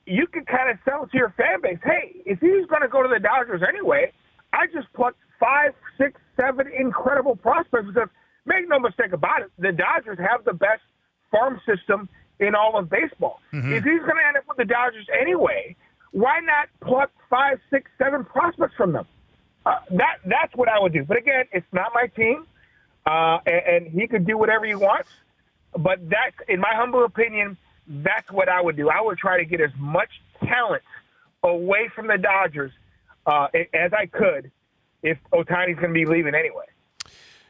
[SPEAKER 3] you could kind of sell to your fan base, hey, if he's going to go to the Dodgers anyway, I just plucked 5, 6, 7 incredible prospects. Because make no mistake about it, the Dodgers have the best farm system in all of baseball. If he's going to end up with the Dodgers anyway, why not pluck 5, 6, 7 prospects from them? That's what I would do. But again, it's not my team, and he could do whatever he wants. But that's, in my humble opinion, that's what I would do. I would try to get as much talent away from the Dodgers as I could if Ohtani's going to be leaving anyway.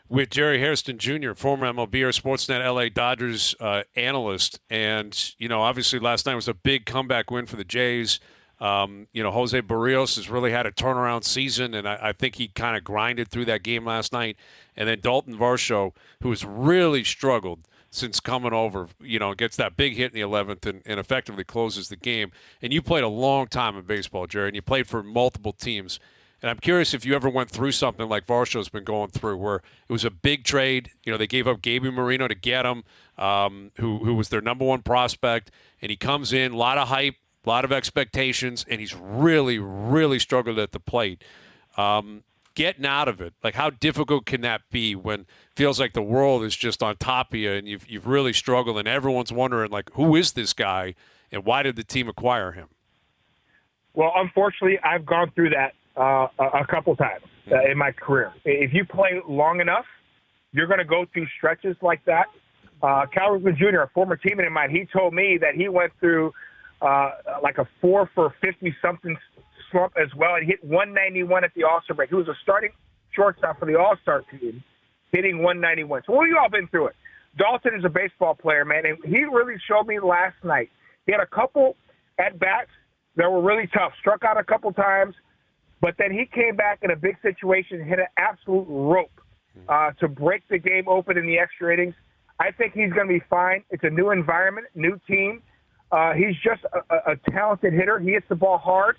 [SPEAKER 1] With Jerry Hairston Jr., former MLBer Sportsnet LA Dodgers analyst. And, obviously last night was a big comeback win for the Jays. Jose Barrios has really had a turnaround season, and I think he kind of grinded through that game last night. And then Dalton Varsho, who has really struggled since coming over, gets that big hit in the 11th and effectively closes the game. And you played a long time in baseball, Jerry, and you played for multiple teams. And I'm curious if you ever went through something like Varsho's been going through, where it was a big trade. They gave up Gaby Moreno to get him, who was their number one prospect, and he comes in, a lot of hype, a lot of expectations, and he's really, really struggled at the plate. Getting out of it, like how difficult can that be when it feels like the world is just on top of you and you've really struggled and everyone's wondering, like, who is this guy and why did the team acquire him?
[SPEAKER 3] Well, unfortunately, I've gone through that a couple times in my career. If you play long enough, you're going to go through stretches like that. Cal Ripken Jr., a former teammate of mine, he told me that he went through like a 4 for 50-something slump as well, and hit 191 at the All-Star break. He was a starting shortstop for the All-Star team, hitting 191. So we've all been through it. Dalton is a baseball player, man, and he really showed me last night. He had a couple at-bats that were really tough, struck out a couple times, but then he came back in a big situation and hit an absolute rope to break the game open in the extra innings. I think he's going to be fine. It's a new environment, new team. He's just a talented hitter. He hits the ball hard.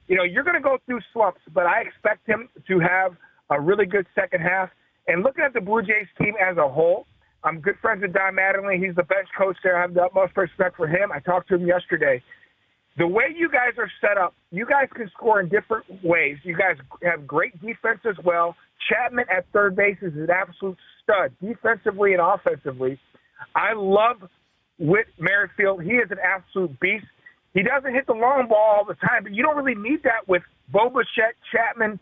[SPEAKER 3] You're going to go through slumps, but I expect him to have a really good second half. And looking at the Blue Jays team as a whole, I'm good friends with Don Mattingly. He's the bench coach there. I have the utmost respect for him. I talked to him yesterday. The way you guys are set up, you guys can score in different ways. You guys have great defense as well. Chapman at third base is an absolute stud, defensively and offensively. I love Whit Merrifield. He is an absolute beast. He doesn't hit the long ball all the time, but you don't really need that with Bo Bichette, Chapman,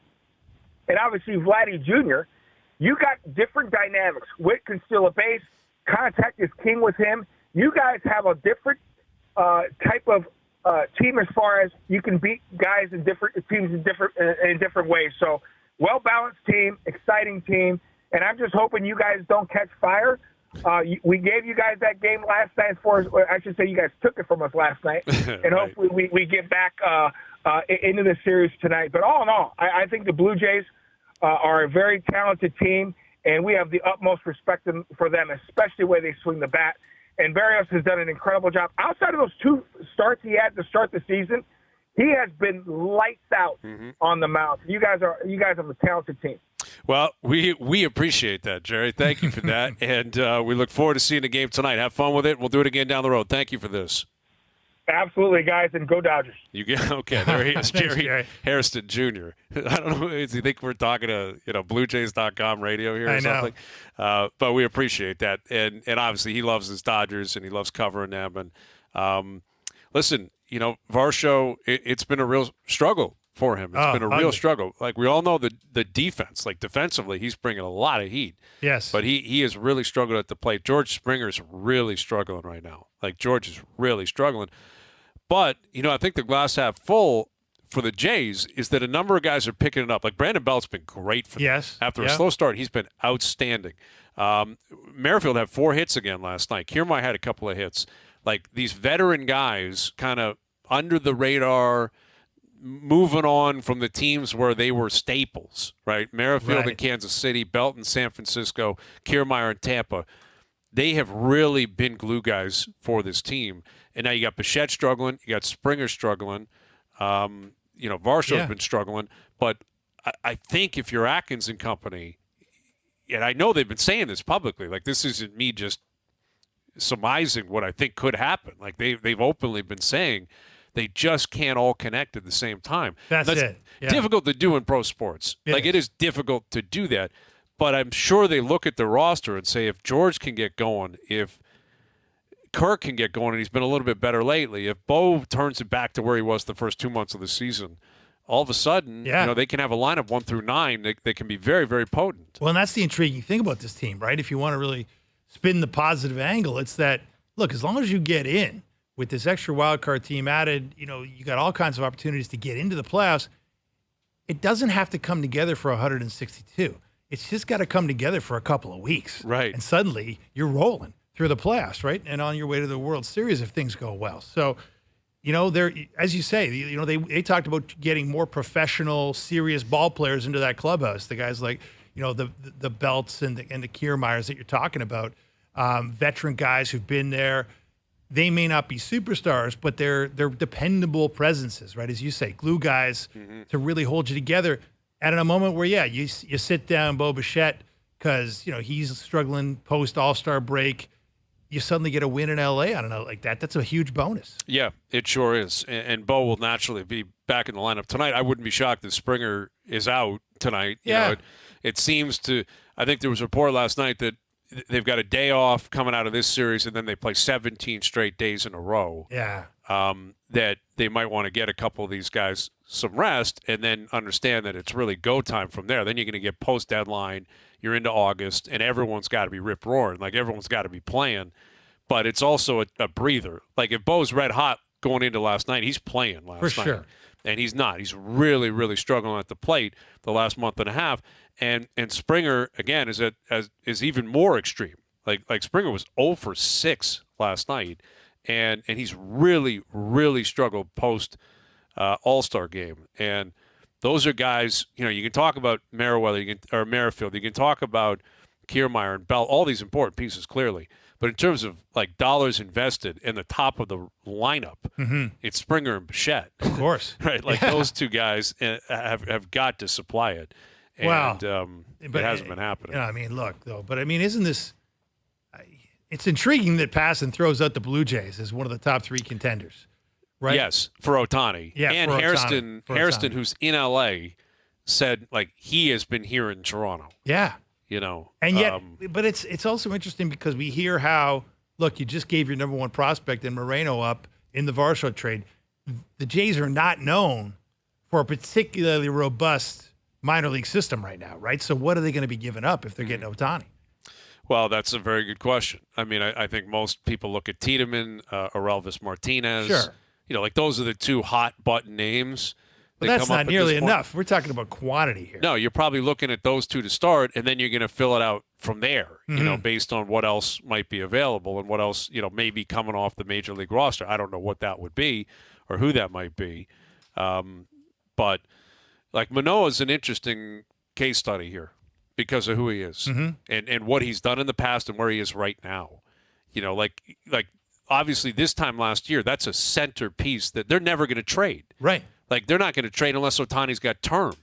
[SPEAKER 3] and obviously Vladdy Jr. You got different dynamics. Whit can steal a base. Contact is king with him. You guys have a different type of team as far as you can beat guys in different teams in different ways. So well-balanced team, exciting team, and I'm just hoping you guys don't catch fire. We gave you guys that game last night, I should say you guys took it from us last night, and
[SPEAKER 1] right.
[SPEAKER 3] hopefully we get back into the series tonight. But all in all, I think the Blue Jays are a very talented team, and we have the utmost respect for them, especially where they swing the bat. And Berrios has done an incredible job. Outside of those 2 starts he had to start the season, he has been lights out on the mound. You guys have a talented team.
[SPEAKER 1] Well, we appreciate that, Jerry. Thank you for that. And we look forward to seeing the game tonight. Have fun with it. We'll do it again down the road. Thank you for this.
[SPEAKER 3] Absolutely, guys, and go Dodgers.
[SPEAKER 1] Okay, there he is,
[SPEAKER 2] Thanks,
[SPEAKER 1] Jerry Hairston Jr. I don't know, does he think we're talking to BlueJays.com radio here or something? But we appreciate that, and obviously he loves his Dodgers and he loves covering them. And listen, Varsho, it's been a real struggle for him. It's been a real struggle. Like we all know the defense, like defensively, he's bringing a lot of heat.
[SPEAKER 2] Yes,
[SPEAKER 1] but he has really struggled at the plate. George Springer's really struggling right now. Like George is really struggling. But, I think the glass half full for the Jays is that a number of guys are picking it up. Like Brandon Belt's been great for them.
[SPEAKER 2] Yes.
[SPEAKER 1] After a slow start, he's been outstanding. Merrifield had 4 hits again last night. Kiermaier had a couple of hits. Like these veteran guys kind of under the radar, moving on from the teams where they were staples, right? Merrifield in Kansas City, Belt in San Francisco, Kiermaier in Tampa. They have really been glue guys for this team. And now you got Bichette struggling. You got Springer struggling. Varsho's been struggling. But I think if you're Atkins and company, and I know they've been saying this publicly, like this isn't me just surmising what I think could happen. Like they've openly been saying they just can't all connect at the same time.
[SPEAKER 2] That's it. Yeah.
[SPEAKER 1] Difficult to do in pro sports. It is difficult to do that. But I'm sure they look at the roster and say if George can get going, if Kirk can get going, and he's been a little bit better lately, if Bo turns it back to where he was the first 2 months of the season, all of a sudden, they can have a lineup 1 through 9 that can be very, very potent.
[SPEAKER 2] Well, and that's the intriguing thing about this team, right? If you want to really spin the positive angle, it's that, look, as long as you get in with this extra wild card team added, you got all kinds of opportunities to get into the playoffs. It doesn't have to come together for 162. It's just got to come together for a couple of weeks.
[SPEAKER 1] Right.
[SPEAKER 2] And suddenly you're rolling through the playoffs, right? And on your way to the World Series if things go well. So, they're, as you say, they talked about getting more professional, serious ball players into that clubhouse. The guys like, the Belts and the Kiermaiers that you're talking about, veteran guys who've been there. They may not be superstars, but they're dependable presences, right? As you say, glue guys to really hold you together. And in a moment where, you sit down Bo Bichette because, he's struggling post All-Star break, you suddenly get a win in L.A. on a note like that. That's a huge bonus.
[SPEAKER 1] Yeah, it sure is. And Bo will naturally be back in the lineup tonight. I wouldn't be shocked if Springer is out tonight.
[SPEAKER 2] Yeah.
[SPEAKER 1] It seems to – I think there was a report last night that they've got a day off coming out of this series, and then they play 17 straight days in a row.
[SPEAKER 2] Yeah.
[SPEAKER 1] That they might want to get a couple of these guys some rest and then understand that it's really go time from there. Then you're going to get post-deadline. You're into August, and everyone's got to be rip-roaring. Like, everyone's got to be playing. But it's also a breather. Like, if Bo's red hot going into last night, he's playing last night.
[SPEAKER 2] For sure.
[SPEAKER 1] And he's not. He's really, really struggling at the plate the last month and a half. And Springer, again, is even more extreme. Like Springer was 0 for 6 last night. And he's really, really struggled post All-Star game. And those are guys, you can talk about Merrifield, you can talk about Kiermaier and Bell, all these important pieces clearly. But in terms of like dollars invested in the top of the lineup, it's Springer and Bichette.
[SPEAKER 2] Of course.
[SPEAKER 1] Right? Like those two guys have got to supply it. And it hasn't been happening.
[SPEAKER 2] Look, though, isn't this it's intriguing that Passan throws out the Blue Jays as one of the top 3 contenders, right?
[SPEAKER 1] Yes, for Ohtani.
[SPEAKER 2] Yeah,
[SPEAKER 1] and
[SPEAKER 2] for
[SPEAKER 1] Hairston,
[SPEAKER 2] Ohtani.
[SPEAKER 1] Who's in L.A., said, like, he has been here in Toronto.
[SPEAKER 2] Yeah. And yet, but it's also interesting because we hear how, look, you just gave your number 1 prospect in Moreno up in the Varsho trade. The Jays are not known for a particularly robust minor league system right now, right? So what are they going to be giving up if they're getting Ohtani?
[SPEAKER 1] Well, that's a very good question. I think most people look at Tiedemann, Orelvis Martinez.
[SPEAKER 2] Sure.
[SPEAKER 1] Like those are the 2 hot button names
[SPEAKER 2] But that's not nearly enough. We're talking about quantity here.
[SPEAKER 1] No, you're probably looking at those two to start, and then you're going to fill it out from there, based on what else might be available and what else, may be coming off the Major League roster. I don't know what that would be or who that might be. But, like, Manoah's an interesting case study here because of who he is and what he's done in the past and where he is right now. Like obviously this time last year, that's a centerpiece that they're never going to trade.
[SPEAKER 2] Right.
[SPEAKER 1] Like, they're not going to trade unless Ohtani's got term.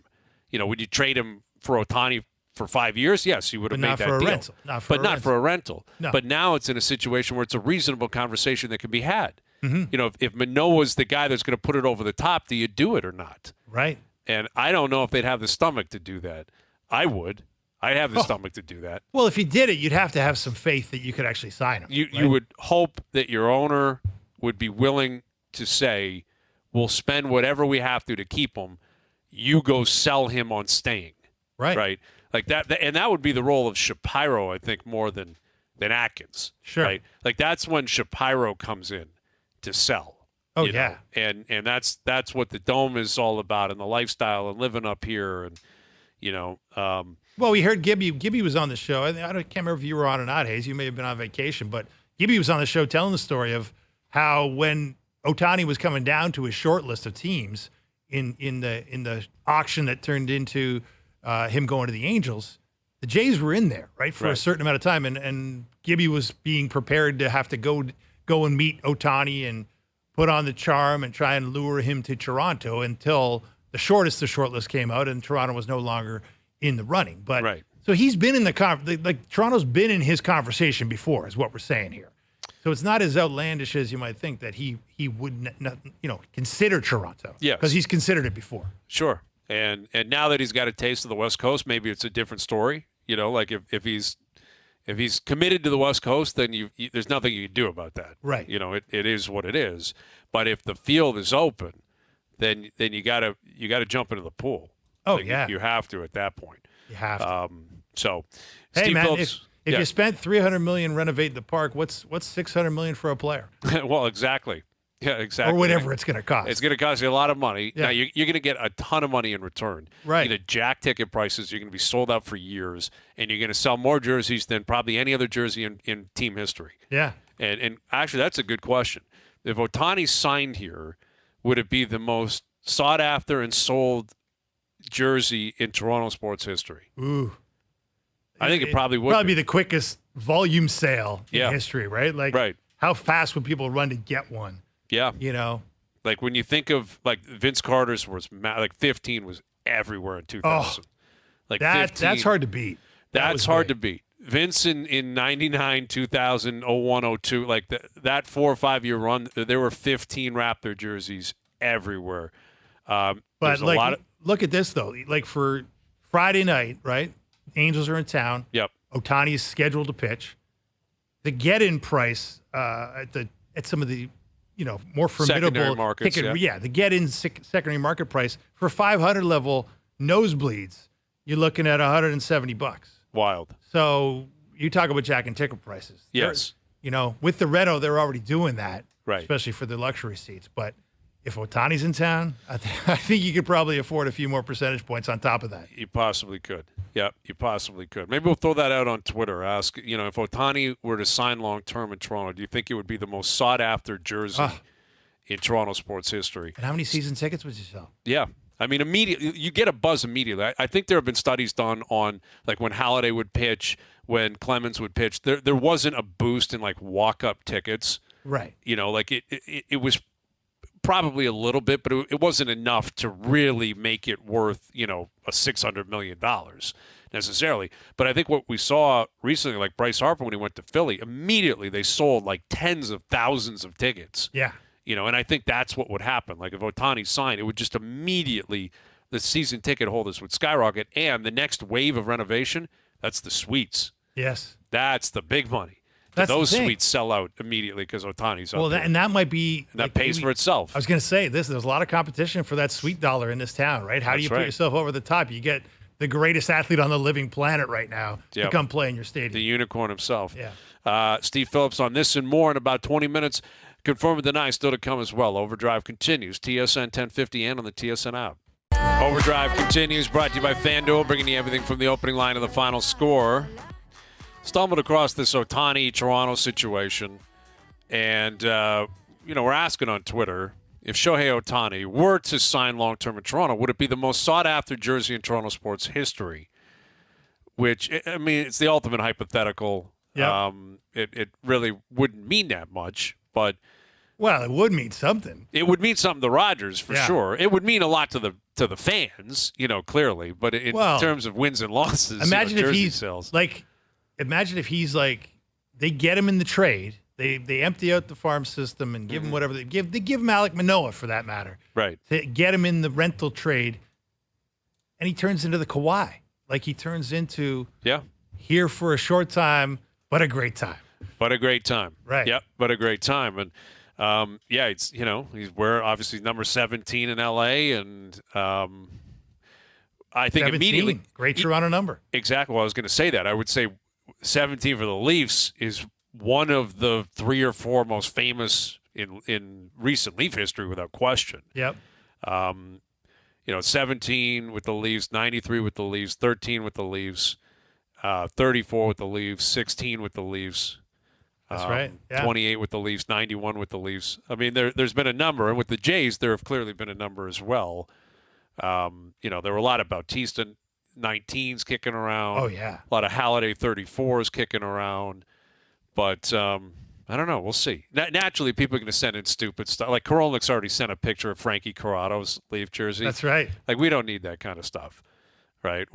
[SPEAKER 1] Would you trade him for Ohtani for 5 years? Yes, you would have made that deal. Not for a rental. No. But now it's in a situation where it's a reasonable conversation that can be had. If Manoah's the guy that's going to put it over the top, do you do it or not?
[SPEAKER 2] Right.
[SPEAKER 1] And I don't know if they'd have the stomach to do that. I would. I'd have the stomach to do that.
[SPEAKER 2] Well, if you did it, you'd have to have some faith that you could actually sign him.
[SPEAKER 1] You would hope that your owner would be willing to say, we'll spend whatever we have to keep him. You go sell him on staying. Right. Like that, and that would be the role of Shapiro, I think, more than Atkins.
[SPEAKER 2] Sure.
[SPEAKER 1] Right. Like, that's when Shapiro comes in to sell.
[SPEAKER 2] Oh, yeah.
[SPEAKER 1] And that's what the Dome is all about, and the lifestyle and living up here, and
[SPEAKER 2] well, we heard Gibby was on the show. I can't remember if you were on or not, Hayes. You may have been on vacation, but Gibby was on the show telling the story of how when Ohtani was coming down to his short list of teams in the auction that turned into him going to the Angels, the Jays were in there, right, for a certain amount of time, and Gibby was being prepared to have to go and meet Ohtani and put on the charm and try and lure him to Toronto until the short list came out and Toronto was no longer in the running. But so he's been in Toronto's been in his conversation before, is what we're saying here. So it's not as outlandish as you might think that he would not, consider Toronto.
[SPEAKER 1] Yes.
[SPEAKER 2] Because he's considered it before.
[SPEAKER 1] Sure. And now that he's got a taste of the West Coast, maybe it's a different story. Like if he's committed to the West Coast, then there's nothing you can do about that.
[SPEAKER 2] Right.
[SPEAKER 1] It is what it is. But if the field is open, then you gotta jump into the pool.
[SPEAKER 2] Oh, yeah.
[SPEAKER 1] You have to at that point.
[SPEAKER 2] You have to.
[SPEAKER 1] So,
[SPEAKER 2] hey,
[SPEAKER 1] Steve
[SPEAKER 2] man,
[SPEAKER 1] Phillips,
[SPEAKER 2] if you spent $300 million renovating the park, what's $600 million for a player?
[SPEAKER 1] Well, exactly. Yeah, exactly.
[SPEAKER 2] Or whatever it's going to cost.
[SPEAKER 1] It's going to cost you a lot of money. Yeah. Now, you're going to get a ton of money in return.
[SPEAKER 2] Right.
[SPEAKER 1] You're going to jack ticket prices. You're going to be sold out for years, and you're going to sell more jerseys than probably any other jersey in team history.
[SPEAKER 2] Yeah.
[SPEAKER 1] And actually, that's a good question. If Ohtani signed here, would it be the most sought after and sold jersey in Toronto sports history?
[SPEAKER 2] Ooh.
[SPEAKER 1] I think it probably would.
[SPEAKER 2] Probably be the quickest volume sale in history, right?
[SPEAKER 1] Right.
[SPEAKER 2] How fast would people run to get one?
[SPEAKER 1] Yeah.
[SPEAKER 2] Like
[SPEAKER 1] when you think of Vince Carter's was 15 was everywhere in 2000.
[SPEAKER 2] That's hard to beat.
[SPEAKER 1] That's hard to beat. Vince in 99, 2000, 01, 02, that 4 or 5 year run, there were 15 Raptor jerseys everywhere.
[SPEAKER 2] But look at this though. Like for Friday night, right? Angels are in town.
[SPEAKER 1] Yep.
[SPEAKER 2] Ohtani is scheduled to pitch. The get-in price at some of the more formidable
[SPEAKER 1] markets,
[SPEAKER 2] ticket, the get-in secondary market price for 500 level nosebleeds, you're looking at $170.
[SPEAKER 1] Wild.
[SPEAKER 2] So you talk about jacking ticket prices.
[SPEAKER 1] Yes.
[SPEAKER 2] With the Reno, they're already doing that,
[SPEAKER 1] right?
[SPEAKER 2] Especially for the luxury seats. But if Ohtani's in town, I think you could probably afford a few more percentage points on top of that.
[SPEAKER 1] You possibly could. Yep, you possibly could. Maybe we'll throw that out on Twitter. Ask, if Ohtani were to sign long-term in Toronto, do you think it would be the most sought-after jersey in Toronto sports history?
[SPEAKER 2] And how many season tickets would you sell?
[SPEAKER 1] Yeah. I mean, immediately you get a buzz immediately. I think there have been studies done on when Halladay would pitch, when Clemens would pitch. There wasn't a boost in walk-up tickets.
[SPEAKER 2] Right.
[SPEAKER 1] It was probably a little bit, but it wasn't enough to really make it worth a $600 million necessarily. But I think what we saw recently, like Bryce Harper when he went to Philly, immediately they sold tens of thousands of tickets.
[SPEAKER 2] Yeah.
[SPEAKER 1] And I think that's what would happen. If Ohtani signed, it would just immediately, the season ticket holders would skyrocket. And the next wave of renovation, that's the suites.
[SPEAKER 2] Yes.
[SPEAKER 1] That's the big money. Those suites sell out immediately because Ohtani's up there.
[SPEAKER 2] And that might be...
[SPEAKER 1] And that pays for itself.
[SPEAKER 2] I was going to say, there's a lot of competition for that suite dollar in this town, right? How do you put yourself over the top? You get the greatest athlete on the living planet right now to come play in your stadium.
[SPEAKER 1] The unicorn himself.
[SPEAKER 2] Yeah.
[SPEAKER 1] Steve Phillips on this and more in about 20 minutes. Confirm and deny still to come as well. OverDrive continues. TSN 1050 and on the TSN app. OverDrive continues, brought to you by FanDuel, bringing you everything from the opening line to the final score. Stumbled across this Ohtani Toronto situation, and we're asking on Twitter, if Shohei Ohtani were to sign long-term in Toronto, would it be the most sought-after jersey in Toronto sports history? Which, I mean, it's the ultimate hypothetical.
[SPEAKER 2] Yep.
[SPEAKER 1] It really wouldn't mean that much, but
[SPEAKER 2] well, it would mean something.
[SPEAKER 1] It would mean something to Rodgers for sure. It would mean a lot to the fans, clearly. But in terms of wins and losses,
[SPEAKER 2] imagine if he's
[SPEAKER 1] sales.
[SPEAKER 2] Imagine if he's like, they get him in the trade, they empty out the farm system and give him whatever they give. They give him Alek Manoah for that matter,
[SPEAKER 1] right?
[SPEAKER 2] To get him in the rental trade, and he turns into the Kawhi. Like he turns into here for a short time, but a great time.
[SPEAKER 1] But a great time,
[SPEAKER 2] right?
[SPEAKER 1] Yep, but a great time, and. It's we're obviously number 17 in LA, and I think
[SPEAKER 2] 17,
[SPEAKER 1] immediately
[SPEAKER 2] great Toronto number.
[SPEAKER 1] Exactly. Well, I was going to say that. I would say 17 for the Leafs is one of the 3 or 4 most famous in recent Leaf history, without question.
[SPEAKER 2] Yep.
[SPEAKER 1] 17 with the Leafs, 93 with the Leafs, 13 with the Leafs, 34 with the Leafs, 16 with the Leafs.
[SPEAKER 2] That's right. Yeah.
[SPEAKER 1] 28 with the Leafs, 91 with the Leafs. I mean, there's been a number, and with the Jays, there have clearly been a number as well. There were a lot of Bautista 19s kicking around.
[SPEAKER 2] Oh, yeah.
[SPEAKER 1] A lot of Halliday 34s kicking around. But I don't know. We'll see. Naturally, people are going to send in stupid stuff. Like Korolnik's already sent a picture of Frankie Corrado's Leaf jersey.
[SPEAKER 2] That's right.
[SPEAKER 1] Like, we don't need that kind of stuff. Right,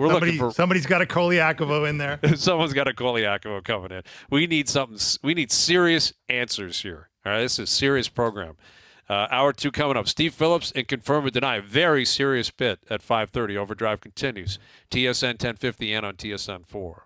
[SPEAKER 2] somebody's got a Koliakovo in there.
[SPEAKER 1] Someone's got a Koliakovo coming in. We need something. We need serious answers here. All right, this is a serious program. Hour 2 coming up. Steve Phillips and Confirm or Deny. Very serious bit at 5:30. OverDrive continues. TSN 1050 and on TSN 4.